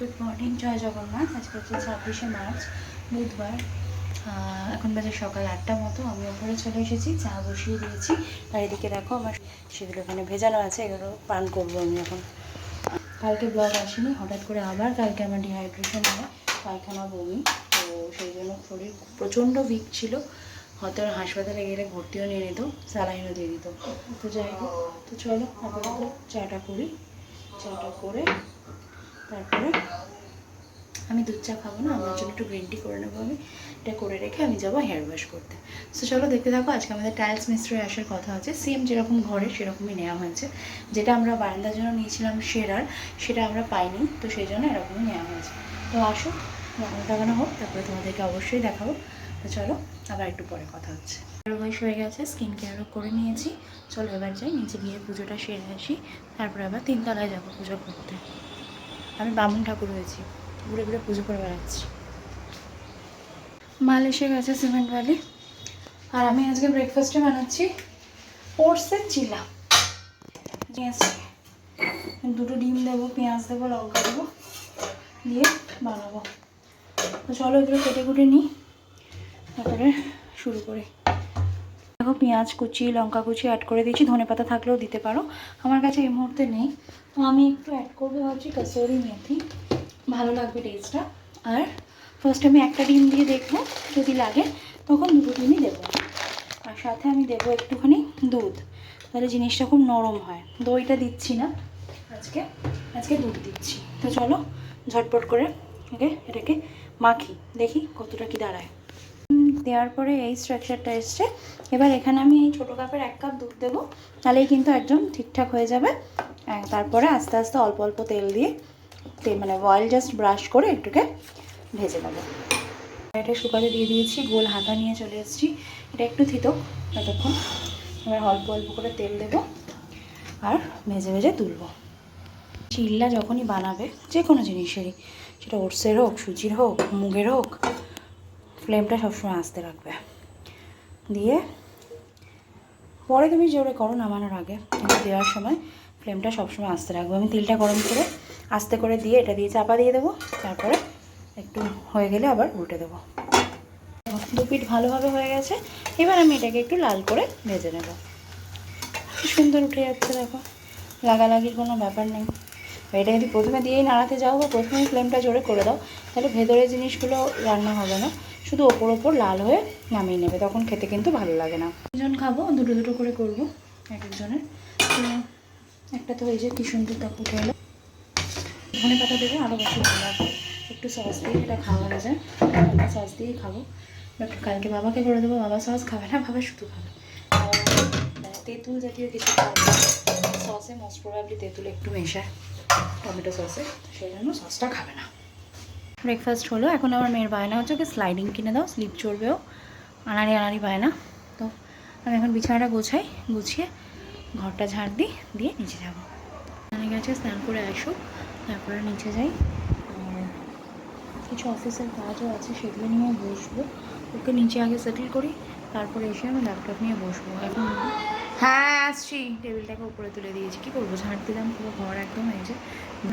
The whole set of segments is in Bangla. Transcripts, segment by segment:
গুড মর্নিং, জয় জগন্নাথ। আজকে হচ্ছে 26শে মার্চ, বুধবার। এখন বাজে সকাল 8টার মতো। আমি ওপরে চলে এসেছি, চা বসিয়ে দিয়েছি। আর এদিকে দেখো আমার সেগুলো এখানে ভেজানো আছে, এগুলো পান করবো আমি এখন। কালকে ব্লগ আসেনি, হঠাৎ করে আবার কালকে আমার ডিহাইড্রেশন হয়, পায়খানা বমি। তো সেই জন্য শরীর প্রচণ্ড উইক ছিল, হয়তো হাসপাতালে গেলে ভর্তিও নিয়ে নিত, স্যালাইনও দিয়ে দিত। তো যাই হোক, তো চলো আপাতত চাটা করি। চাটা করে তারপরে আমি দুধ চা খাবো না, আমার জন্য একটু গ্রিন টি করে নেবো। আমি এটা করে রেখে আমি যাবো হেয়ার ওয়াশ করতে। তো চলো দেখতে থাকো। আজকে আমাদের টাইলস মিস্ত্রি আসার কথা আছে, সেম যেরকম ঘরে সেরকমই নেওয়া হয়েছে। যেটা আমরা বারান্দার জন্য নিয়েছিলাম সেটা আমরা পাইনি, তো সেই জন্য এরকমই নেওয়া হয়েছে। তো আসো, লাগানো হোক, তারপরে তোমাদেরকে অবশ্যই দেখাবো। তো চলো, আবার একটু পরে কথা হচ্ছে। হেয়ার ওয়াশ হয়ে গেছে, স্কিন কেয়ারও করে নিয়েছি। চলো এবার যাই নিচে গিয়ে পুজোটা সেরে আসি, তারপরে আবার 3তলায় যাবো পুজো করতে। আমি বামুন ঠাকুর হয়েছি, ঘুরে ঘুরে পুজো করে বেড়াচ্ছি। মাল এসে গেছে, সিমেন্ট বালি। আর আমি আজকে ব্রেকফাস্টে বানাচ্ছি ওটসের চিলা। দুটো ডিম দেবো, পেঁয়াজ দেবো, লঙ্কা দেবো, দিয়ে বানাবো। তো চলো এগুলো কেটে কুটে নিই, তারপরে শুরু করি। দেখো পেঁয়াজ কুচি, লঙ্কা কুচি অ্যাড করে দিয়েছি, ধনেপাতা থাকলেও দিতে পারো, আমার কাছে এই মুহূর্তে নেই। তো আমি একটু অ্যাড করবো ভাবছি কসুরি মেথি, ভালো লাগবে টেস্টটা। আর ফার্স্ট আমি একটা ডিম দিয়ে দেখবো, যদি লাগে তখন দুটো ডিমই দেবো। আর সাথে আমি দেবো একটুখানি দুধ, তাহলে জিনিসটা খুব নরম হয়। দইটা দিচ্ছি না আজকে দুধ দিচ্ছি। তো চলো ঝটপট করে এটাকে মাখি, দেখি কতটা কি দাঁড়ায়। দেওয়ার পরে এই স্ট্রাকচারটা এসছে। এবার এখানে আমি এই ছোটো কাপের 1 কাপ দুধ দেবো, তাহলেই কিন্তু একদম ঠিকঠাক হয়ে যাবে। তারপরে আস্তে আস্তে অল্প অল্প তেল দিয়ে মানে অয়েল জাস্ট ব্রাশ করে একটুকে ভেজে নেবো। এটা শুকাতে দিয়ে দিয়েছি, গোল হাতা নিয়ে চলে এসেছি। এটা একটু থিতক ততক্ষণ। এবার অল্প অল্প করে তেল দেবো আর ভেজে ভেজে তুলবো। চিল্লা যখনই বানাবে যে কোনো জিনিসেরই, সেটা ওটসের হোক, সুজির হোক, মুগের হোক, ফ্লেমটা সবসময় আস্তে রাখবে। দিয়ে পরে তুমি জোরে করো নামানোর আগে, কিন্তু দেওয়ার সময় ফ্লেমটা সবসময় আস্তে রাখবো। আমি তেলটা গরম করে আস্তে করে দিয়ে এটা দিয়ে চাপা দিয়ে দেবো, তারপরে একটু হয়ে গেলে আবার উল্টে দেবো। 2 পিঠ ভালোভাবে হয়ে গেছে। এবার আমি এটাকে একটু লাল করে ভেজে নেব। কি সুন্দর উঠে যাচ্ছে দেখো, লাগালাগির কোনো ব্যাপার নেই। এটা যদি প্রথমে দিয়েই নাড়াতে যাও বা প্রথমেই ফ্লেমটা জোরে করে দাও, তাহলে ভেতরের জিনিসগুলো রান্না হবে না, শুধু ওপর লাল হয়ে নামিয়ে নেবে, তখন খেতে কিন্তু ভালো লাগে না। 2জন খাবো, দুটো দুটো করে করবো এক একজনের। একটা তো এই যে কি সুন্দর দেখো উঠে এলো। ধনে পাতা দেবে, আরও বেশি ভালো লাগবে। একটু সস দিয়ে এটা খাওয়া যায়, আমরা সস দিয়েই খাবো। বাট কালকে বাবাকে করে দেবো, বাবা সস খাবে না, বাবা শুধু খাবে। তেঁতুল জাতীয় কিছু খাবে, সসে মোস্ট প্রবাবলি তেঁতুল একটু মেশায় টমেটো সসে, সেই জন্য সসটা খাবে না। ব্রেকফাস্ট হলো। এখন আমার মেয়ের বায়না হচ্ছে ওকে স্লাইডিং কিনে দাও, স্লিপ চড়বেও, আনাড়ি বায়না। তো আমি এখন বিছানাটা গুছিয়ে ঘরটা ঝাড় দিয়ে নিচে যাবো। স্নানে গেছে, স্নান করে আসুক, তারপরে নিচে যাই। আর কিছু অফিসের কাজও আছে, সেগুলো নিয়ে বসবো। ওকে নিচে আগে সেটেল করি, তারপরে এসে আমি ল্যাপটপ নিয়ে বসবো। এখন হ্যাঁ আসছি, টেবিলটাকে উপরে তুলে দিয়েছি, কী করবো, ঝাড় দিলাম পুরো ঘর একদম। এই যে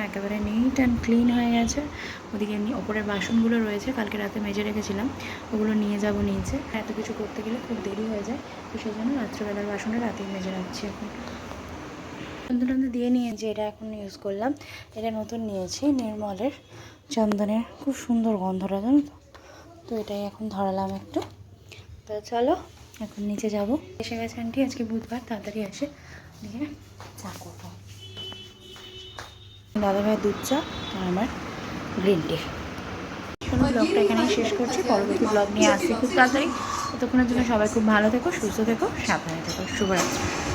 একেবারে নিট অ্যান্ড ক্লিন হয়ে গেছে। ওদিকে ওপরের বাসনগুলো রয়েছে, কালকে রাতে মেজে রেখেছিলাম, ওগুলো নিয়ে যাব নিচে। এত কিছু করতে গেলে খুব দেরি হয়ে যায়, তো সেই জন্য রাত্রেবেলার বাসনটা রাতেই মেজে রাখছি। এখন চন্দন দিয়ে নিয়েছি, এটা এখন ইউজ করলাম। এটা নতুন নিয়েছি নির্মলের চন্দনের, খুব সুন্দর গন্ধটা, জানো তো। তো এটাই এখন ধরালাম একটু। তো চলো এখন নিচে যাব। এসে গেছে আন্টি, আজকে বুধবার, তাড়াতাড়ি আসে, দিয়ে চা করবো। দাদাভাই দুধ চা আর আমার গ্রিন টি। শোনো, ব্লগটা এখানেই শেষ করছি, পরবর্তী ব্লগ নিয়ে আসছি খুব তাড়াতাড়ি। ততক্ষণের জন্য সবাই খুব ভালো থেকো, সুস্থ থেকো, সাবধানে থেকো। শুভরাত্রি।